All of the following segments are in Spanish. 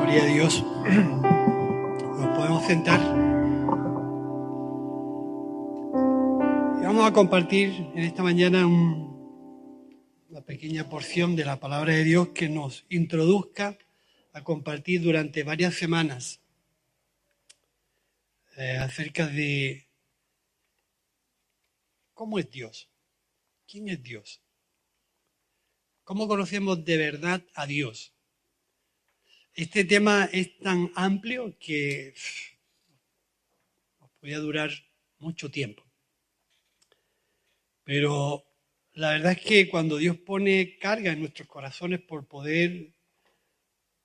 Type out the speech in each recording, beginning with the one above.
Gloria a Dios. Nos podemos sentar. Y vamos a compartir en esta mañana una pequeña porción de la palabra de Dios que nos introduzca a compartir durante varias semanas acerca de cómo es Dios, quién es Dios, cómo conocemos de verdad a Dios. Este tema es tan amplio que nos podría durar mucho tiempo. Pero la verdad es que cuando Dios pone carga en nuestros corazones por poder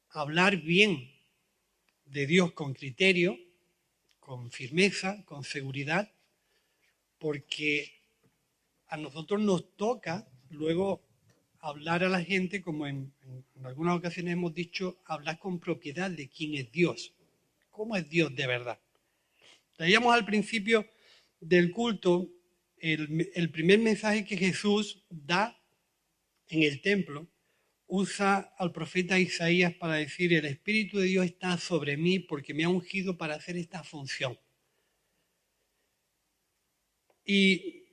hablar bien de Dios con criterio, con firmeza, con seguridad, porque a nosotros nos toca luego hablar a la gente, como en algunas ocasiones hemos dicho, hablar con propiedad de quién es Dios, cómo es Dios de verdad. Leíamos al principio del culto el primer mensaje que Jesús da en el templo. Usa al profeta Isaías para decir: el Espíritu de Dios está sobre mí porque me ha ungido para hacer esta función. Y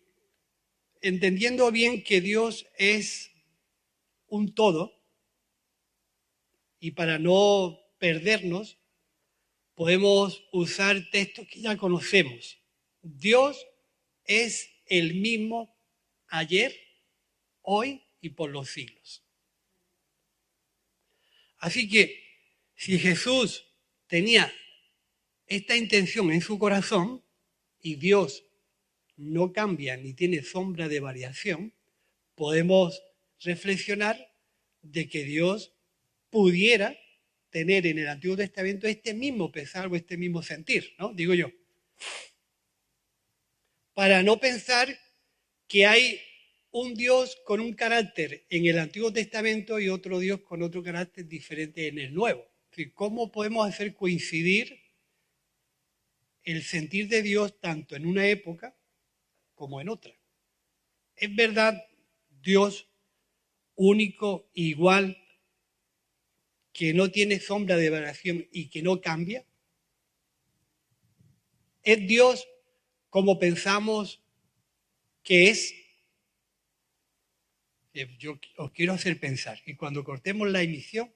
entendiendo bien que Dios es un todo, y para no perdernos, podemos usar textos que ya conocemos. Dios es el mismo ayer, hoy y por los siglos. Así que si Jesús tenía esta intención en su corazón y Dios no cambia ni tiene sombra de variación, podemos reflexionar de que Dios pudiera tener en el Antiguo Testamento este mismo pensar o este mismo sentir, ¿no? Digo yo. Para no pensar que hay un Dios con un carácter en el Antiguo Testamento y otro Dios con otro carácter diferente en el Nuevo. Es decir, ¿cómo podemos hacer coincidir el sentir de Dios tanto en una época como en otra? ¿Es verdad Dios único, igual, que no tiene sombra de variación y que no cambia? ¿Es Dios como pensamos que es? Yo os quiero hacer pensar, y cuando cortemos la emisión,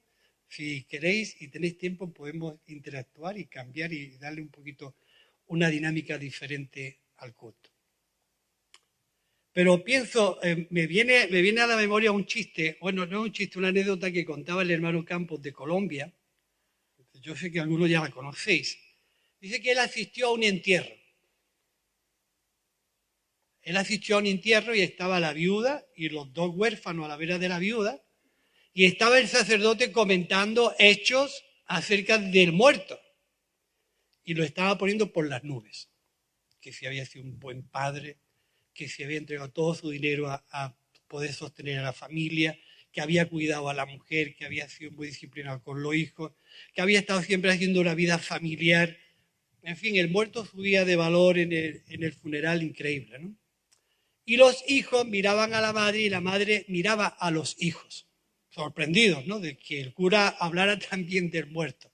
si queréis y tenéis tiempo, podemos interactuar y cambiar y darle un poquito una dinámica diferente al culto. Pero pienso, me viene a la memoria un chiste, bueno, no un chiste, una anécdota que contaba el hermano Campos de Colombia. Yo sé que algunos ya la conocéis. Dice que él asistió a un entierro. Él asistió a un entierro y estaba la viuda y los dos huérfanos a la vera de la viuda, y estaba el sacerdote comentando hechos acerca del muerto y lo estaba poniendo por las nubes, que si había sido un buen padre, que si había entregado todo su dinero a poder sostener a la familia, que había cuidado a la mujer, que había sido muy disciplinado con los hijos, que había estado siempre haciendo una vida familiar. En fin, el muerto subía de valor en el funeral, increíble, ¿no? Y los hijos miraban a la madre y la madre miraba a los hijos, sorprendidos, ¿no?, de que el cura hablara también del muerto.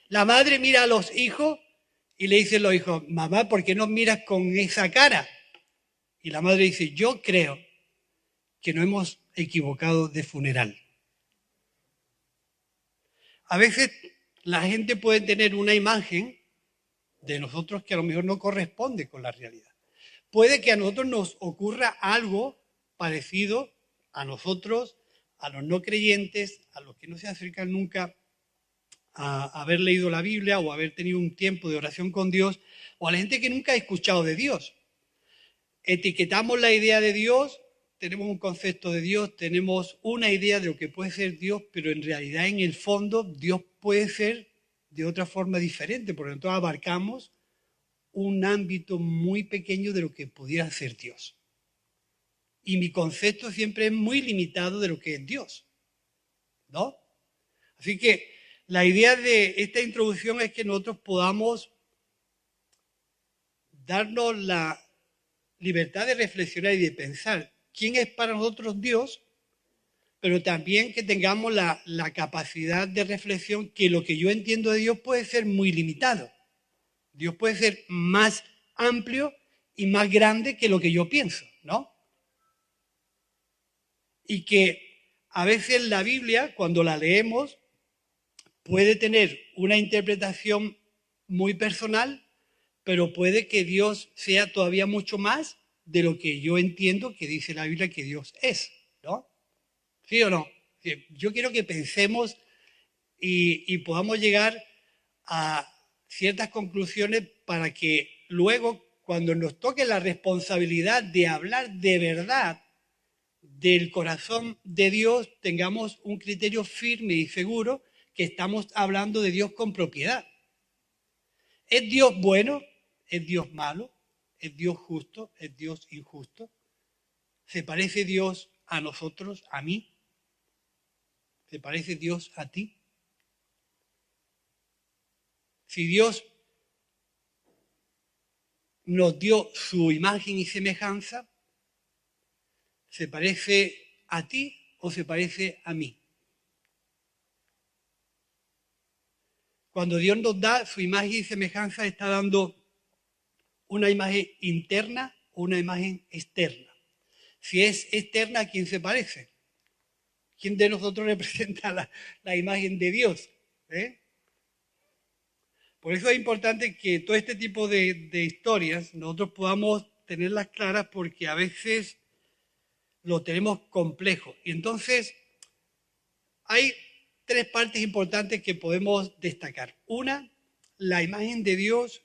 La madre mira a los hijos y le dicen los hijos: mamá, ¿por qué nos miras con esa cara? Y la madre dice: yo creo que nos hemos equivocado de funeral. A veces la gente puede tener una imagen de nosotros que a lo mejor no corresponde con la realidad. Puede que a nosotros nos ocurra algo parecido a nosotros, a los no creyentes, a los que no se acercan nunca a haber leído la Biblia o haber tenido un tiempo de oración con Dios, o a la gente que nunca ha escuchado de Dios. Etiquetamos la idea de Dios, tenemos un concepto de Dios, tenemos una idea de lo que puede ser Dios, pero en realidad, en el fondo, Dios puede ser de otra forma diferente, porque nosotros abarcamos un ámbito muy pequeño de lo que pudiera ser Dios. Y mi concepto siempre es muy limitado de lo que es Dios, ¿no? Así que la idea de esta introducción es que nosotros podamos darnos la libertad de reflexionar y de pensar quién es para nosotros Dios, pero también que tengamos la capacidad de reflexión que lo que yo entiendo de Dios puede ser muy limitado. Dios puede ser más amplio y más grande que lo que yo pienso, ¿no? Y que a veces la Biblia, cuando la leemos, puede tener una interpretación muy personal, pero puede que Dios sea todavía mucho más de lo que yo entiendo que dice la Biblia que Dios es, ¿no? ¿Sí o no? Yo quiero que pensemos y podamos llegar a ciertas conclusiones para que luego, cuando nos toque la responsabilidad de hablar de verdad del corazón de Dios, tengamos un criterio firme y seguro que estamos hablando de Dios con propiedad. ¿Es Dios bueno? ¿Es Dios malo? ¿Es Dios justo? ¿Es Dios injusto? ¿Se parece Dios a nosotros, a mí? ¿Se parece Dios a ti? Si Dios nos dio su imagen y semejanza, ¿se parece a ti o se parece a mí? Cuando Dios nos da su imagen y semejanza, está dando una imagen interna o una imagen externa. Si es externa, ¿a quién se parece? ¿Quién de nosotros representa la imagen de Dios? Por eso es importante que todo este tipo de historias nosotros podamos tenerlas claras, porque a veces lo tenemos complejo. Y entonces hay tres partes importantes que podemos destacar. Una, la imagen de Dios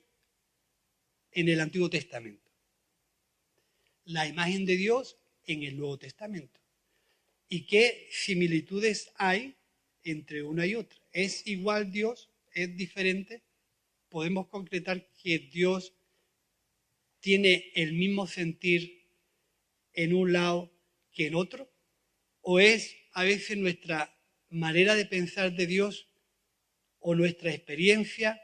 en el Antiguo Testamento. La imagen de Dios en el Nuevo Testamento. ¿Y qué similitudes hay entre una y otra? ¿Es igual Dios? ¿Es diferente? ¿Podemos concretar que Dios tiene el mismo sentir en un lado que en otro? ¿O es a veces nuestra manera de pensar de Dios o nuestra experiencia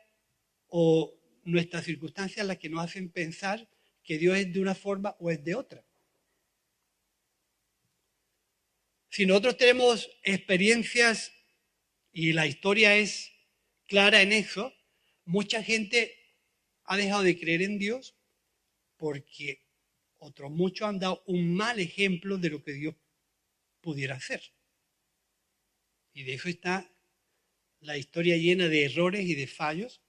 o nuestras circunstancias las que nos hacen pensar que Dios es de una forma o es de otra? Si nosotros tenemos experiencias y la historia es clara en eso, mucha gente ha dejado de creer en Dios porque otros muchos han dado un mal ejemplo de lo que Dios pudiera hacer. Y de eso está la historia llena de errores y de fallos,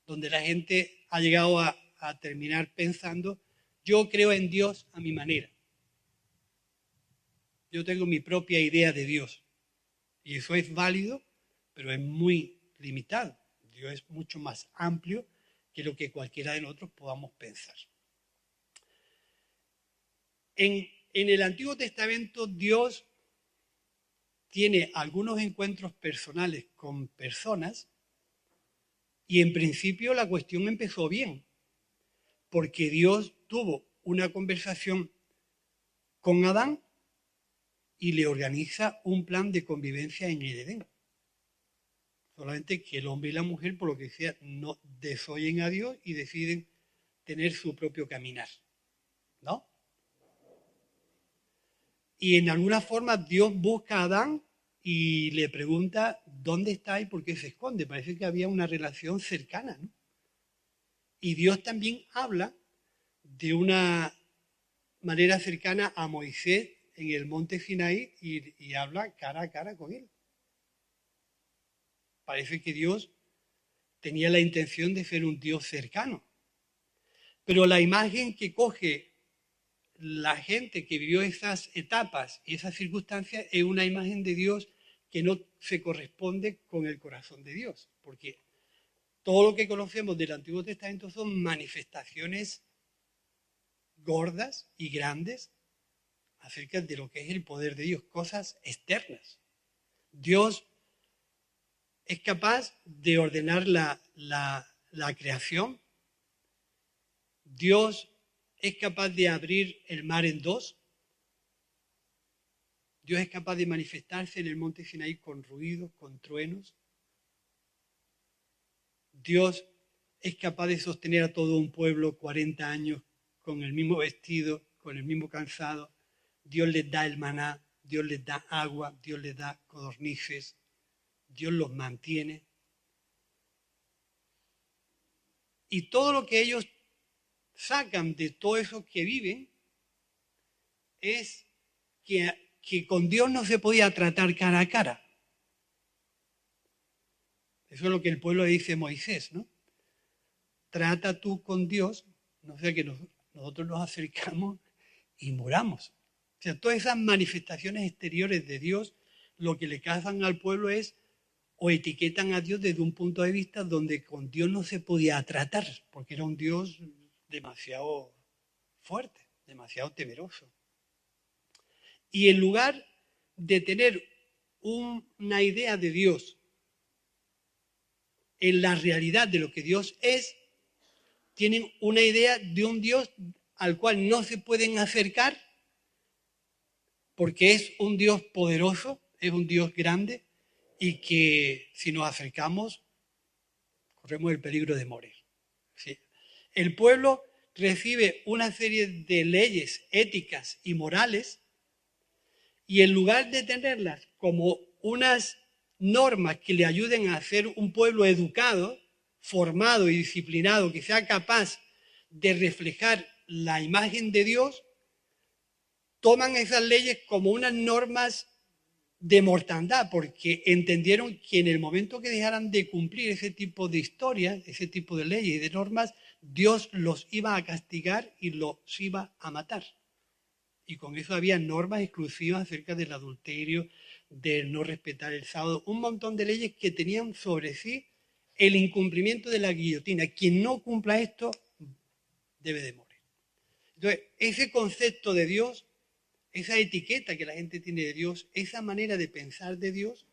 donde la gente ha llegado a terminar pensando: yo creo en Dios a mi manera. Yo tengo mi propia idea de Dios. Y eso es válido, pero es muy limitado. Dios es mucho más amplio que lo que cualquiera de nosotros podamos pensar. En el Antiguo Testamento, Dios tiene algunos encuentros personales con personas y en principio la cuestión empezó bien, porque Dios tuvo una conversación con Adán y le organiza un plan de convivencia en el Edén. Solamente que el hombre y la mujer, por lo que sea, no desoyen a Dios y deciden tener su propio caminar, ¿no? Y en alguna forma Dios busca a Adán y le pregunta dónde está y por qué se esconde. Parece que había una relación cercana, ¿no? Y Dios también habla de una manera cercana a Moisés en el monte Sinaí y habla cara a cara con él. Parece que Dios tenía la intención de ser un Dios cercano. Pero la imagen que coge la gente que vivió esas etapas y esas circunstancias es una imagen de Dios que no se corresponde con el corazón de Dios. Porque todo lo que conocemos del Antiguo Testamento son manifestaciones gordas y grandes acerca de lo que es el poder de Dios, cosas externas. Dios es capaz de ordenar la creación. Dios es capaz de abrir el mar en dos. Dios es capaz de manifestarse en el monte Sinaí con ruidos, con truenos. Dios es capaz de sostener a todo un pueblo 40 años con el mismo vestido, con el mismo calzado. Dios les da el maná. Dios les da agua, Dios les da codornices, Dios los mantiene. Y todo lo que ellos sacan de todo eso que viven es que con Dios no se podía tratar cara a cara. Eso es lo que el pueblo dice a Moisés, ¿no? Trata tú con Dios, no sea que nosotros nos acercamos y muramos. O sea, todas esas manifestaciones exteriores de Dios, lo que le causan al pueblo es, o etiquetan a Dios desde un punto de vista donde con Dios no se podía tratar, porque era un Dios demasiado fuerte, demasiado temeroso. Y en lugar de tener una idea de Dios en la realidad de lo que Dios es, tienen una idea de un Dios al cual no se pueden acercar porque es un Dios poderoso, es un Dios grande y que si nos acercamos corremos el peligro de morir. ¿Sí? El pueblo recibe una serie de leyes éticas y morales y en lugar de tenerlas como unas normas que le ayuden a ser un pueblo educado, formado y disciplinado, que sea capaz de reflejar la imagen de Dios, toman esas leyes como unas normas de mortandad, porque entendieron que en el momento que dejaran de cumplir ese tipo de historias, ese tipo de leyes y de normas, Dios los iba a castigar y los iba a matar. Y con eso había normas exclusivas acerca del adulterio, de no respetar el sábado, un montón de leyes que tenían sobre sí el incumplimiento de la guillotina. Quien no cumpla esto debe de morir. Entonces, ese concepto de Dios, esa etiqueta que la gente tiene de Dios, esa manera de pensar de Dios,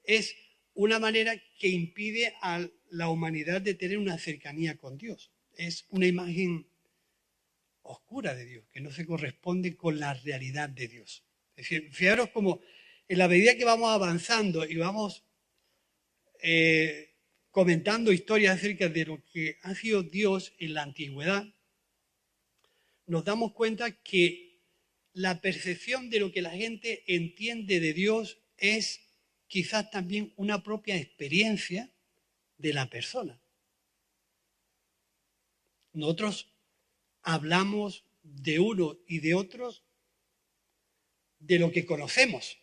es una manera que impide a la humanidad de tener una cercanía con Dios. Es una imagen oscura de Dios, que no se corresponde con la realidad de Dios. Es decir, fijaros como en la medida que vamos avanzando y vamos comentando historias acerca de lo que ha sido Dios en la antigüedad, nos damos cuenta que la percepción de lo que la gente entiende de Dios es quizás también una propia experiencia de la persona. Nosotros hablamos de uno y de otros de lo que conocemos,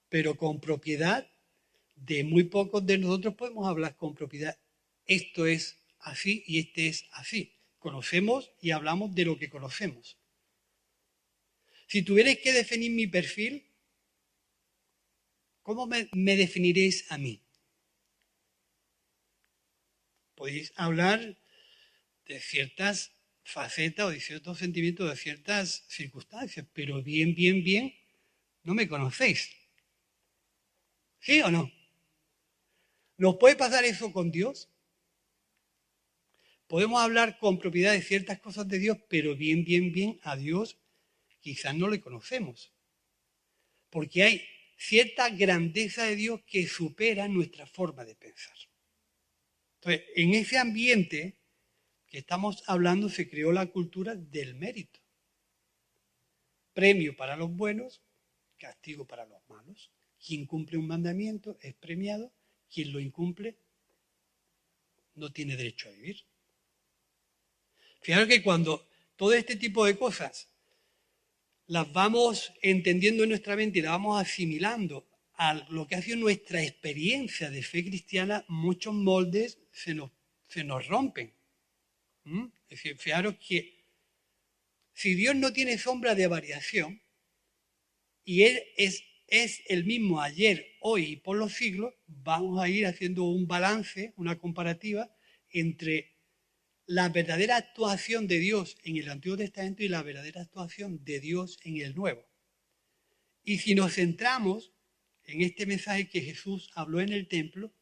pero con propiedad de muy pocos de nosotros podemos hablar con propiedad. Esto es así y este es así. Conocemos y hablamos de lo que conocemos. Si tuvierais que definir mi perfil, ¿cómo me definiréis a mí? Podéis hablar de ciertas facetas o de ciertos sentimientos, de ciertas circunstancias, pero bien, no me conocéis. ¿Sí o no? ¿Nos puede pasar eso con Dios? Podemos hablar con propiedad de ciertas cosas de Dios, pero bien, a Dios quizás no le conocemos. Porque hay cierta grandeza de Dios que supera nuestra forma de pensar. Entonces, en ese ambiente que estamos hablando se creó la cultura del mérito. Premio para los buenos, castigo para los malos. Quien cumple un mandamiento es premiado, quien lo incumple no tiene derecho a vivir. Fijaros que cuando todo este tipo de cosas las vamos entendiendo en nuestra mente y las vamos asimilando a lo que ha sido nuestra experiencia de fe cristiana, muchos moldes se nos rompen. Es decir, fijaros que si Dios no tiene sombra de variación y Él es el mismo ayer, hoy y por los siglos, vamos a ir haciendo un balance, una comparativa entre la verdadera actuación de Dios en el Antiguo Testamento y la verdadera actuación de Dios en el Nuevo. Y si nos centramos en este mensaje que Jesús habló en el templo,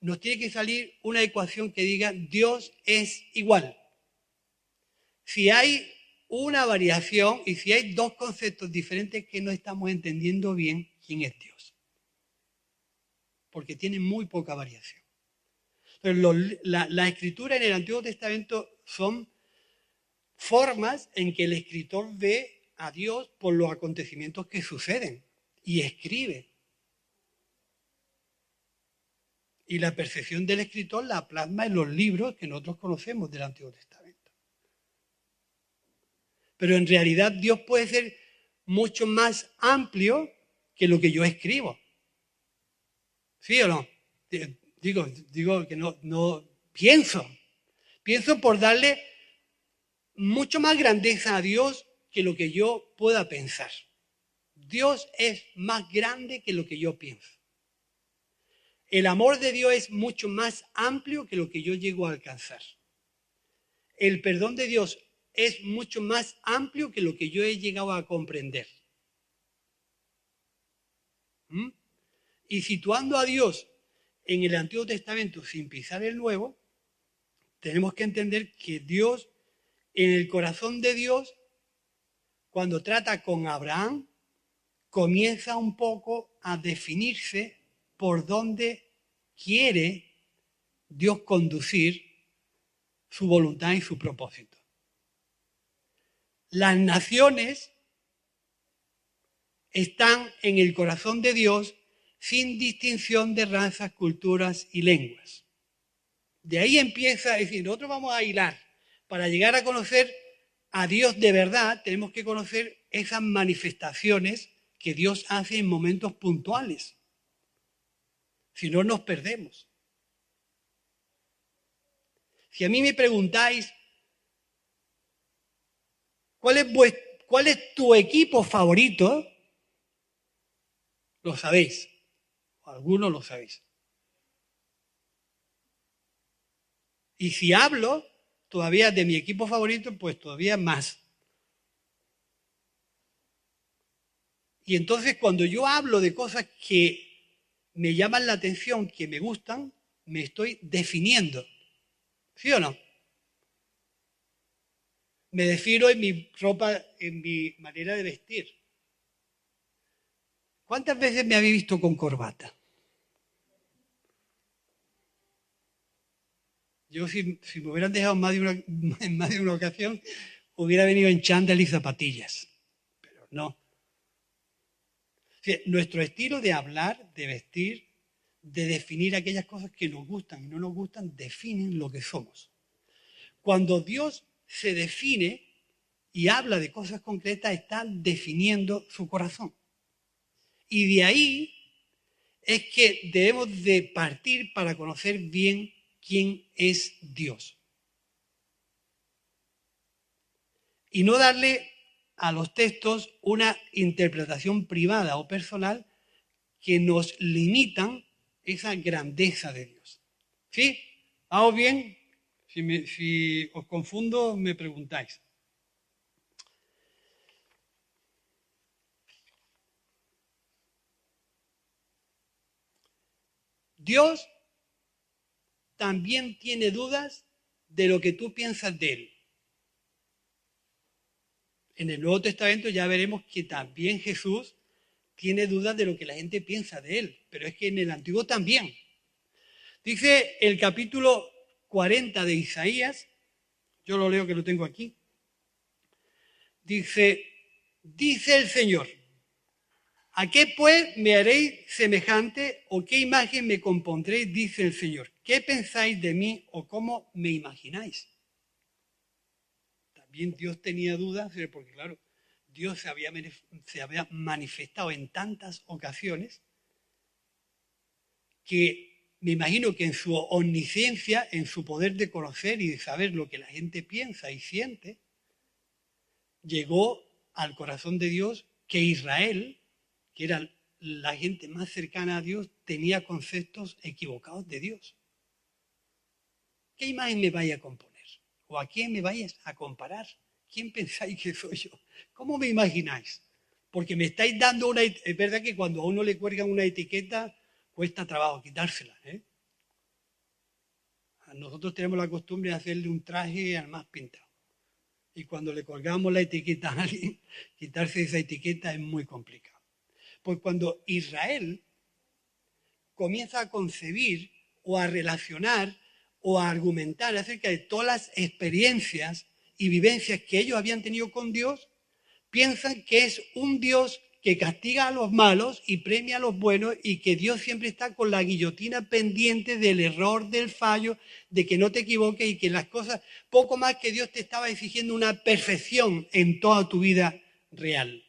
nos tiene que salir una ecuación que diga Dios es igual. Si hay una variación y si hay dos conceptos diferentes que no estamos entendiendo bien quién es Dios. Porque tiene muy poca variación. Entonces, la escritura en el Antiguo Testamento son formas en que el escritor ve a Dios por los acontecimientos que suceden y escribe. Y la percepción del escritor la plasma en los libros que nosotros conocemos del Antiguo Testamento. Pero en realidad Dios puede ser mucho más amplio que lo que yo escribo. ¿Sí o no? Digo que no pienso por darle mucho más grandeza a Dios que lo que yo pueda pensar. Dios es más grande que lo que yo pienso. El amor de Dios es mucho más amplio que lo que yo llego a alcanzar. El perdón de Dios es mucho más amplio que lo que yo he llegado a comprender. Y situando a Dios en el Antiguo Testamento sin pisar el Nuevo, tenemos que entender que Dios, en el corazón de Dios, cuando trata con Abraham, comienza un poco a definirse por dónde quiere Dios conducir su voluntad y su propósito. Las naciones están en el corazón de Dios sin distinción de razas, culturas y lenguas. De ahí empieza a decir, nosotros vamos a hilar. Para llegar a conocer a Dios de verdad, tenemos que conocer esas manifestaciones que Dios hace en momentos puntuales. Si no, nos perdemos. Si a mí me preguntáis, ¿cuál es tu equipo favorito? Lo sabéis. Algunos lo sabéis. Y si hablo todavía de mi equipo favorito, pues todavía más. Y entonces cuando yo hablo de cosas que me llaman la atención, que me gustan, me estoy definiendo. ¿Sí o no? Me defino en mi ropa, en mi manera de vestir. ¿Cuántas veces me habéis visto con corbata? Yo si me hubieran dejado en más de una ocasión, hubiera venido en chándal y zapatillas. Pero no. O sea, nuestro estilo de hablar, de vestir, de definir aquellas cosas que nos gustan y no nos gustan, definen lo que somos. Cuando Dios se define y habla de cosas concretas, está definiendo su corazón. Y de ahí es que debemos de partir para conocer bien quién es Dios. Y no darle a los textos una interpretación privada o personal que nos limitan esa grandeza de Dios. ¿Sí? ¿Vamos bien? Si os confundo, me preguntáis. Dios también tiene dudas de lo que tú piensas de Él. En el Nuevo Testamento ya veremos que también Jesús tiene dudas de lo que la gente piensa de Él, pero es que en el Antiguo también. Dice el capítulo 40 de Isaías, yo lo leo que lo tengo aquí, dice el Señor, ¿a qué pues me haréis semejante o qué imagen me compondréis? Dice el Señor. ¿Qué pensáis de mí o cómo me imagináis? También Dios tenía dudas, porque claro, Dios se había manifestado en tantas ocasiones que me imagino que en su omnisciencia, en su poder de conocer y de saber lo que la gente piensa y siente, llegó al corazón de Dios que Israel, que era la gente más cercana a Dios, tenía conceptos equivocados de Dios. ¿Qué imagen me vais a componer? ¿O a quién me vais a comparar? ¿Quién pensáis que soy yo? ¿Cómo me imagináis? Porque me estáis dando una... Es verdad que cuando a uno le cuelgan una etiqueta, cuesta trabajo quitársela. Nosotros tenemos la costumbre de hacerle un traje al más pintado. Y cuando le colgamos la etiqueta a alguien, quitarse esa etiqueta es muy complicado. Pues cuando Israel comienza a concebir o a relacionar o a argumentar acerca de todas las experiencias y vivencias que ellos habían tenido con Dios, piensan que es un Dios que castiga a los malos y premia a los buenos y que Dios siempre está con la guillotina pendiente del error, del fallo, de que no te equivoques y que las cosas, poco más que Dios te estaba exigiendo una perfección en toda tu vida real.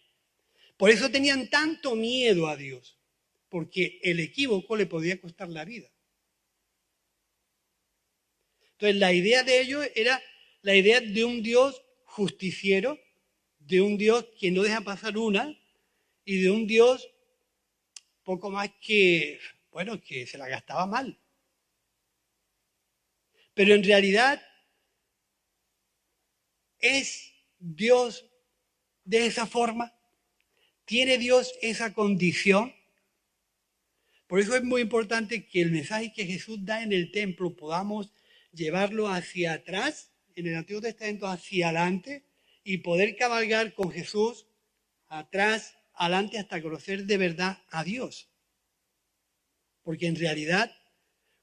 Por eso tenían tanto miedo a Dios, porque el equívoco le podía costar la vida. Entonces la idea de ellos era la idea de un Dios justiciero, de un Dios que no deja pasar una y de un Dios poco más que, bueno, que se la gastaba mal. Pero en realidad ¿es Dios de esa forma? ¿Tiene Dios esa condición? Por eso es muy importante que el mensaje que Jesús da en el templo podamos llevarlo hacia atrás, en el Antiguo Testamento hacia adelante, y poder cabalgar con Jesús atrás, adelante, hasta conocer de verdad a Dios. Porque en realidad,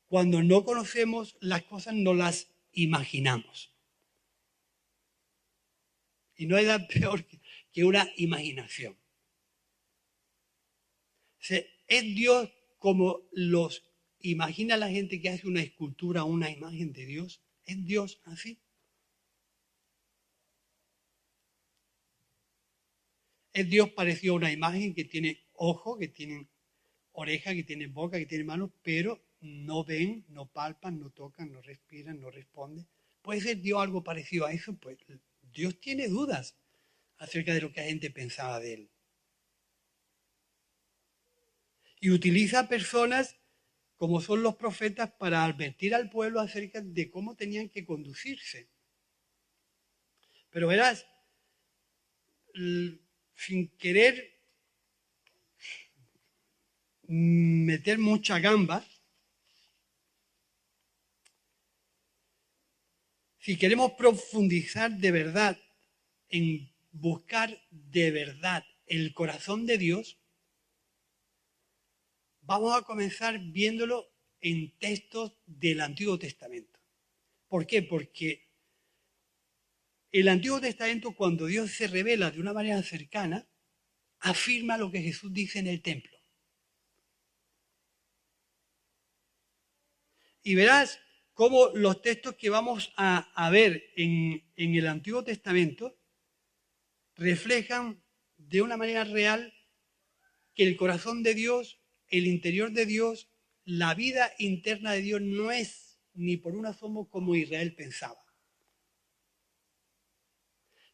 cuando no conocemos las cosas, no las imaginamos. Y no hay nada peor que una imaginación. O sea, ¿es Dios como los imagina la gente que hace una escultura, una imagen de Dios? ¿Es Dios así? ¿Es Dios parecido a una imagen que tiene ojos, que tiene orejas, que tiene boca, que tiene manos, pero no ven, no palpan, no tocan, no respiran, no responden? ¿Puede ser Dios algo parecido a eso? Pues Dios tiene dudas acerca de lo que la gente pensaba de él. Y utiliza personas como son los profetas para advertir al pueblo acerca de cómo tenían que conducirse. Pero verás, sin querer meter mucha gamba, si queremos profundizar de verdad en buscar de verdad el corazón de Dios, vamos a comenzar viéndolo en textos del Antiguo Testamento. ¿Por qué? Porque el Antiguo Testamento, cuando Dios se revela de una manera cercana, afirma lo que Jesús dice en el templo. Y verás cómo los textos que vamos a ver en el Antiguo Testamento reflejan de una manera real que el corazón de Dios, el interior de Dios, la vida interna de Dios no es ni por un asomo como Israel pensaba.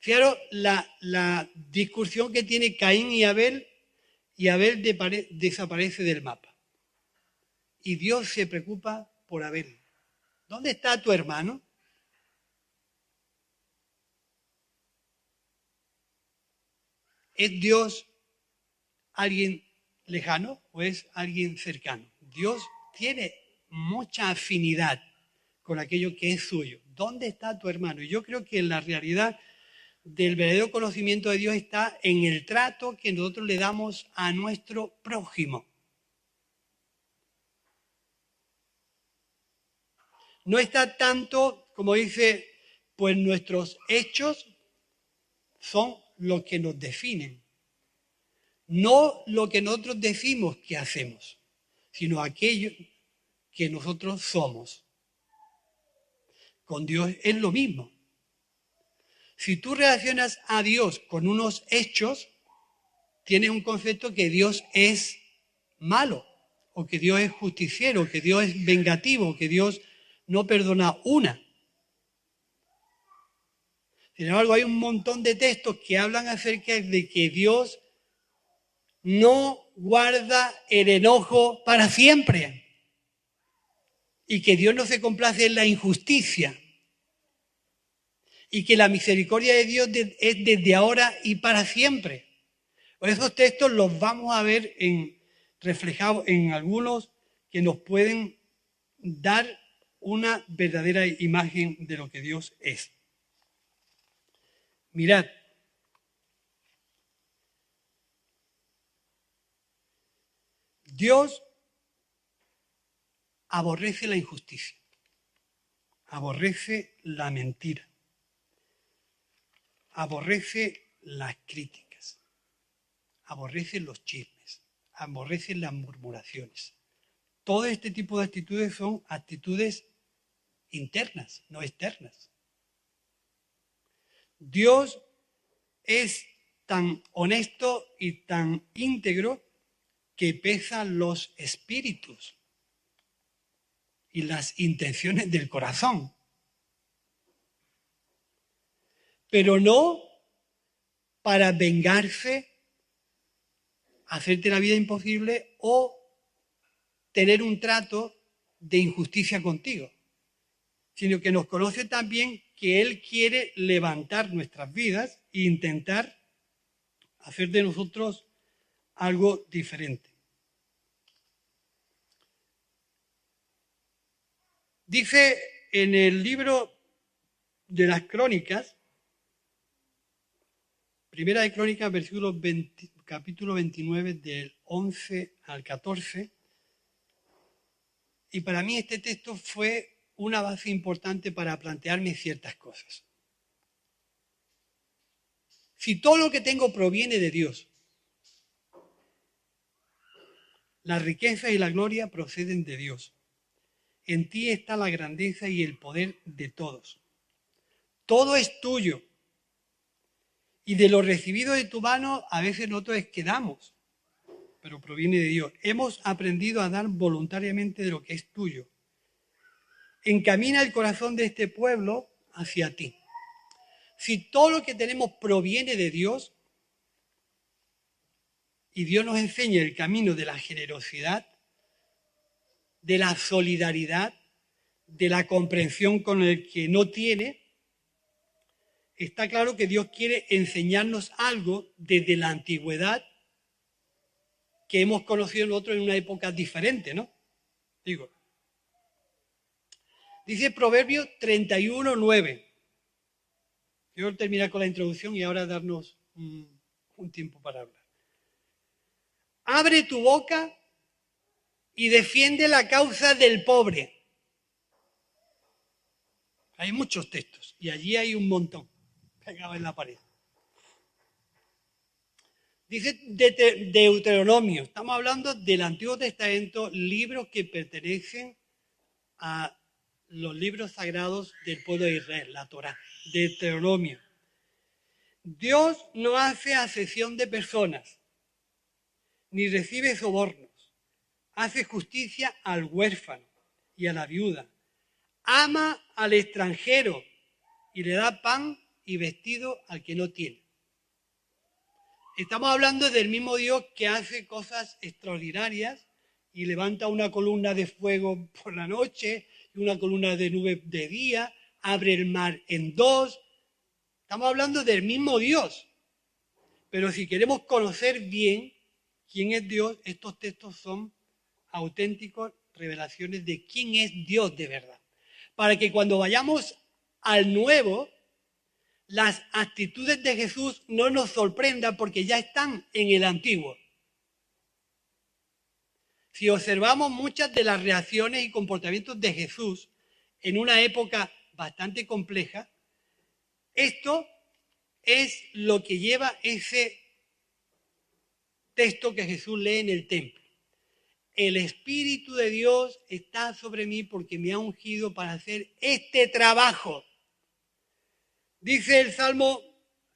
Fijaros la discusión que tiene Caín y Abel desaparece del mapa. Y Dios se preocupa por Abel. ¿Dónde está tu hermano? ¿Es Dios alguien lejano o es alguien cercano? Dios tiene mucha afinidad con aquello que es suyo. ¿Dónde está tu hermano? Y yo creo que la realidad del verdadero conocimiento de Dios está en el trato que nosotros le damos a nuestro prójimo. No está tanto, como dice, pues nuestros hechos son lo que nos definen. No lo que nosotros decimos que hacemos, sino aquello que nosotros somos. Con Dios es lo mismo. Si tú relacionas a Dios con unos hechos, tienes un concepto que Dios es malo, o que Dios es justiciero, que Dios es vengativo, que Dios no perdona una. Sin embargo, hay un montón de textos que hablan acerca de que Dios no guarda el enojo para siempre y que Dios no se complace en la injusticia y que la misericordia de Dios es desde ahora y para siempre. Pues esos textos los vamos a ver reflejados en algunos que nos pueden dar una verdadera imagen de lo que Dios es. Mirad, Dios aborrece la injusticia, aborrece la mentira, aborrece las críticas, aborrecen los chismes, aborrecen las murmuraciones. Todo este tipo de actitudes son actitudes internas, no externas. Dios es tan honesto y tan íntegro que pesa los espíritus y las intenciones del corazón. Pero no para vengarse, hacerte la vida imposible o tener un trato de injusticia contigo, sino que nos conoce también que Él quiere levantar nuestras vidas e intentar hacer de nosotros algo diferente. Dice en el libro de las Crónicas, Primera de Crónicas, capítulo 29, del 11 al 14, y para mí este texto fue una base importante para plantearme ciertas cosas. Si todo lo que tengo proviene de Dios, la riqueza y la gloria proceden de Dios. En ti está la grandeza y el poder de todos. Todo es tuyo. Y de lo recibido de tu mano a veces nosotros quedamos, pero proviene de Dios. Hemos aprendido a dar voluntariamente de lo que es tuyo. Encamina el corazón de este pueblo hacia ti. Si todo lo que tenemos proviene de Dios y Dios nos enseña el camino de la generosidad, de la solidaridad, de la comprensión con el que no tiene, está claro que Dios quiere enseñarnos algo desde la antigüedad que hemos conocido nosotros en una época diferente, ¿no? Dice Proverbios 31:9. Quiero terminar con la introducción y ahora darnos un tiempo para hablar. Abre tu boca y defiende la causa del pobre. Hay muchos textos y allí hay un montón pegados en la pared. Dice Deuteronomio, estamos hablando del Antiguo Testamento, libros que pertenecen a los libros sagrados del pueblo de Israel, la Torá, Deuteronomio. Dios no hace acepción de personas, ni recibe sobornos. Hace justicia al huérfano y a la viuda. Ama al extranjero y le da pan y vestido al que no tiene. Estamos hablando del mismo Dios que hace cosas extraordinarias y levanta una columna de fuego por la noche y una columna de nube de día, abre el mar en dos. Estamos hablando del mismo Dios. Pero si queremos conocer bien quién es Dios, estos textos son auténticas revelaciones de quién es Dios de verdad. Para que cuando vayamos al nuevo, las actitudes de Jesús no nos sorprendan porque ya están en el antiguo. Si observamos muchas de las reacciones y comportamientos de Jesús en una época bastante compleja, esto es lo que lleva ese texto que Jesús lee en el templo. El Espíritu de Dios está sobre mí porque me ha ungido para hacer este trabajo. Dice el Salmo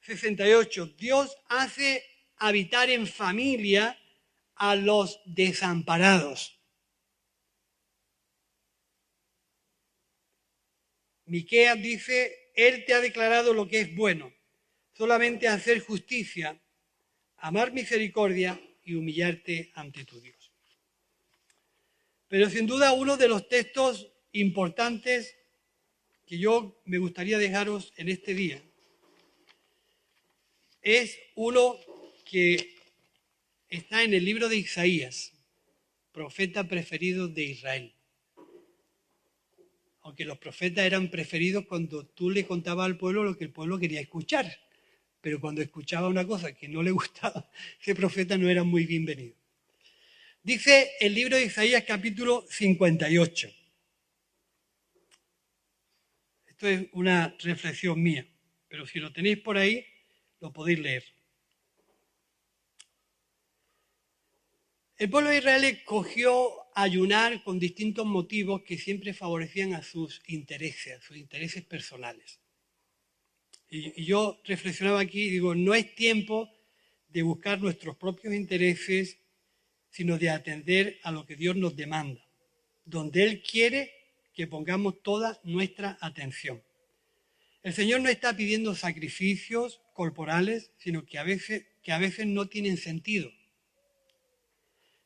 68, Dios hace habitar en familia a los desamparados. Miqueas dice, Él te ha declarado lo que es bueno, solamente hacer justicia, amar misericordia y humillarte ante tu Dios. Pero sin duda uno de los textos importantes que yo me gustaría dejaros en este día es uno que está en el libro de Isaías, profeta preferido de Israel. Aunque los profetas eran preferidos cuando tú le contabas al pueblo lo que el pueblo quería escuchar. Pero cuando escuchaba una cosa que no le gustaba, ese profeta no era muy bienvenido. Dice el libro de Isaías capítulo 58. Esto es una reflexión mía, pero si lo tenéis por ahí, Lo podéis leer. El pueblo de Israel escogió ayunar con distintos motivos que siempre favorecían a sus intereses personales. Y yo reflexionaba aquí y digo, no es tiempo de buscar nuestros propios intereses, sino de atender a lo que Dios nos demanda, donde Él quiere que pongamos toda nuestra atención. El Señor no está pidiendo sacrificios corporales, sino que a veces no tienen sentido,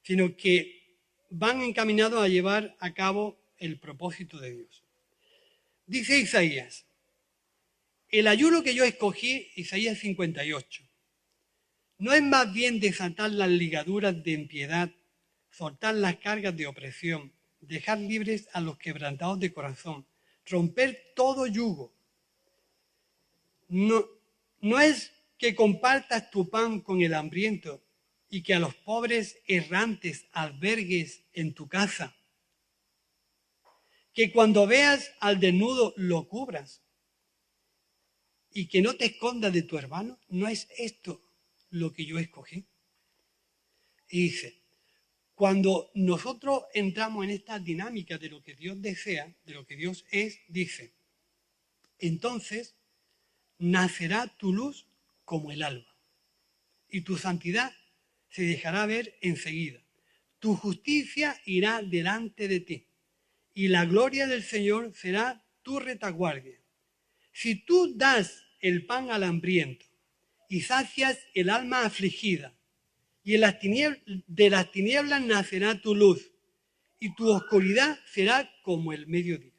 sino que van encaminados a llevar a cabo el propósito de Dios. Dice Isaías, el ayuno que yo escogí, Isaías 58, no es más bien desatar las ligaduras de impiedad, soltar las cargas de opresión, dejar libres a los quebrantados de corazón, romper todo yugo. No es que compartas tu pan con el hambriento y que a los pobres errantes albergues en tu casa. Que cuando veas al desnudo lo cubras y que no te escondas de tu hermano. ¿No es esto lo que yo escogí? Y dice, cuando nosotros entramos en esta dinámica de lo que Dios desea, de lo que Dios es, dice, entonces nacerá tu luz como el alba y tu santidad se dejará ver enseguida. Tu justicia irá delante de ti y la gloria del Señor será tu retaguardia. Si tú das el pan al hambriento y sacias el alma afligida, y de las tinieblas nacerá tu luz, y tu oscuridad será como el mediodía.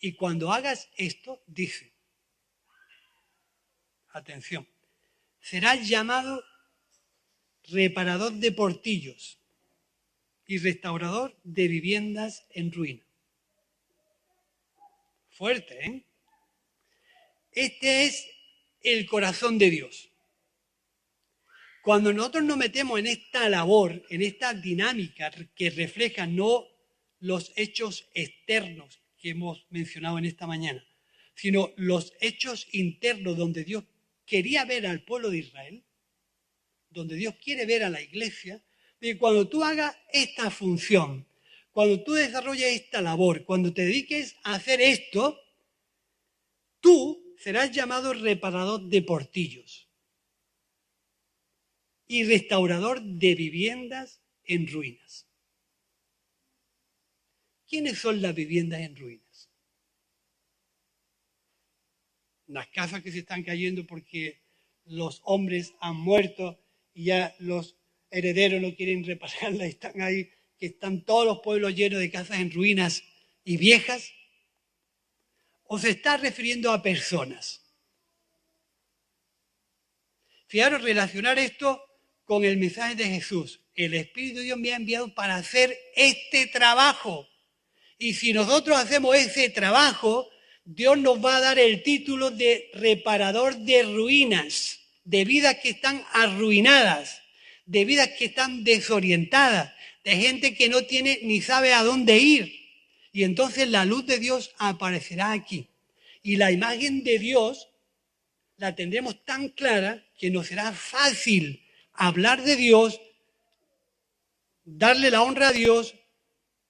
Y cuando hagas esto, dice, atención, serás llamado reparador de portillos y restaurador de viviendas en ruina. Fuerte, ¿eh? Este es el corazón de Dios. Cuando nosotros nos metemos en esta labor, en esta dinámica que refleja no los hechos externos que hemos mencionado en esta mañana, sino los hechos internos donde Dios quería ver al pueblo de Israel, donde Dios quiere ver a la iglesia, de cuando tú hagas esta función, cuando tú desarrolles esta labor, cuando te dediques a hacer esto, tú serás llamado reparador de portillos y restaurador de viviendas en ruinas. ¿Quiénes son las viviendas en ruinas? Las casas que se están cayendo porque los hombres han muerto y ya los herederos no quieren repararlas, están ahí, que están todos los pueblos llenos de casas en ruinas y viejas. ¿O se está refiriendo a personas? Fijaros, relacionar esto con el mensaje de Jesús. El Espíritu de Dios me ha enviado para hacer este trabajo. Y si nosotros hacemos ese trabajo, Dios nos va a dar el título de reparador de ruinas, de vidas que están arruinadas, de vidas que están desorientadas, de gente que no tiene ni sabe a dónde ir. Y entonces la luz de Dios aparecerá aquí. Y la imagen de Dios la tendremos tan clara que nos será fácil hablar de Dios, darle la honra a Dios,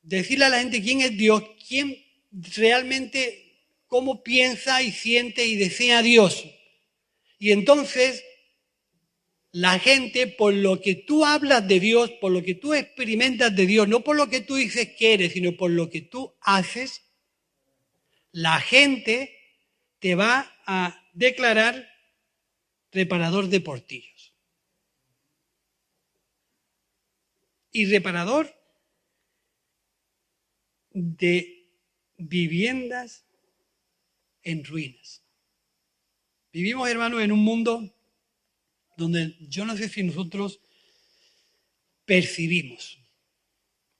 decirle a la gente quién es Dios, quién realmente, cómo piensa y siente y desea a Dios. Y entonces la gente, por lo que tú hablas de Dios, por lo que tú experimentas de Dios, no por lo que tú dices que eres, sino por lo que tú haces, la gente te va a declarar reparador de portillos. Y reparador de viviendas en ruinas. Vivimos, hermanos, en un mundo donde yo no sé si nosotros percibimos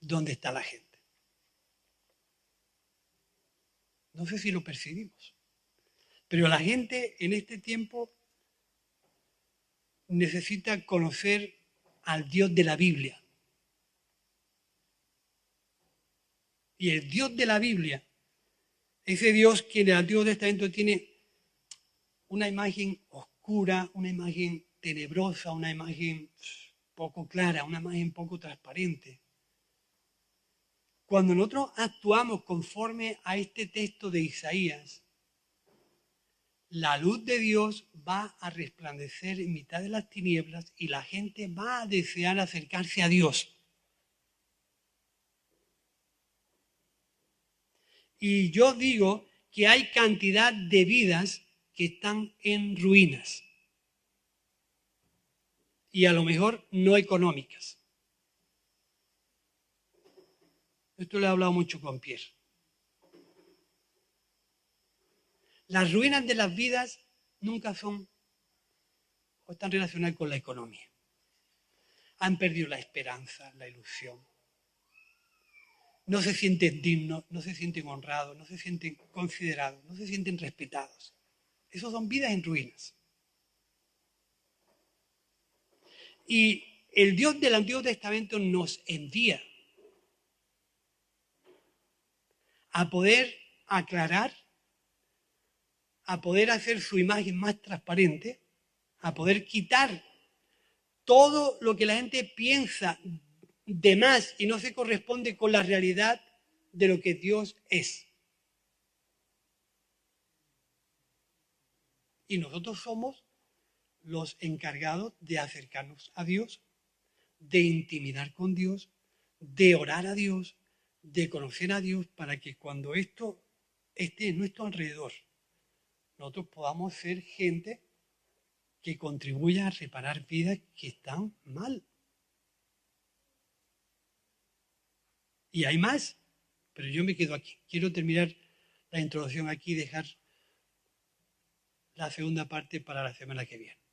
dónde está la gente. No sé si lo percibimos. Pero la gente en este tiempo necesita conocer al Dios de la Biblia. Y el Dios de la Biblia, ese Dios que en el Antiguo Testamento tiene una imagen oscura, oscura, una imagen tenebrosa, una imagen poco clara, una imagen poco transparente. Cuando nosotros actuamos conforme a este texto de Isaías, la luz de Dios va a resplandecer en mitad de las tinieblas y la gente va a desear acercarse a Dios. Y yo digo que hay cantidad de vidas que están en ruinas. Y a lo mejor no económicas. Esto lo he hablado mucho con Pierre. Las ruinas de las vidas nunca son o están relacionadas con la economía. Han perdido la esperanza, la ilusión. No se sienten dignos, no se sienten honrados, no se sienten considerados, no se sienten respetados. Esas son vidas en ruinas. Y el Dios del Antiguo Testamento nos envía a poder aclarar, a poder hacer su imagen más transparente, a poder quitar todo lo que la gente piensa de más y no se corresponde con la realidad de lo que Dios es. Y nosotros somos los encargados de acercarnos a Dios, de intimidar con Dios, de orar a Dios, de conocer a Dios, para que cuando esto esté en nuestro alrededor, nosotros podamos ser gente que contribuya a reparar vidas que están mal. Y hay más, pero yo me quedo aquí. Quiero terminar la introducción aquí y dejar la segunda parte para la semana que viene.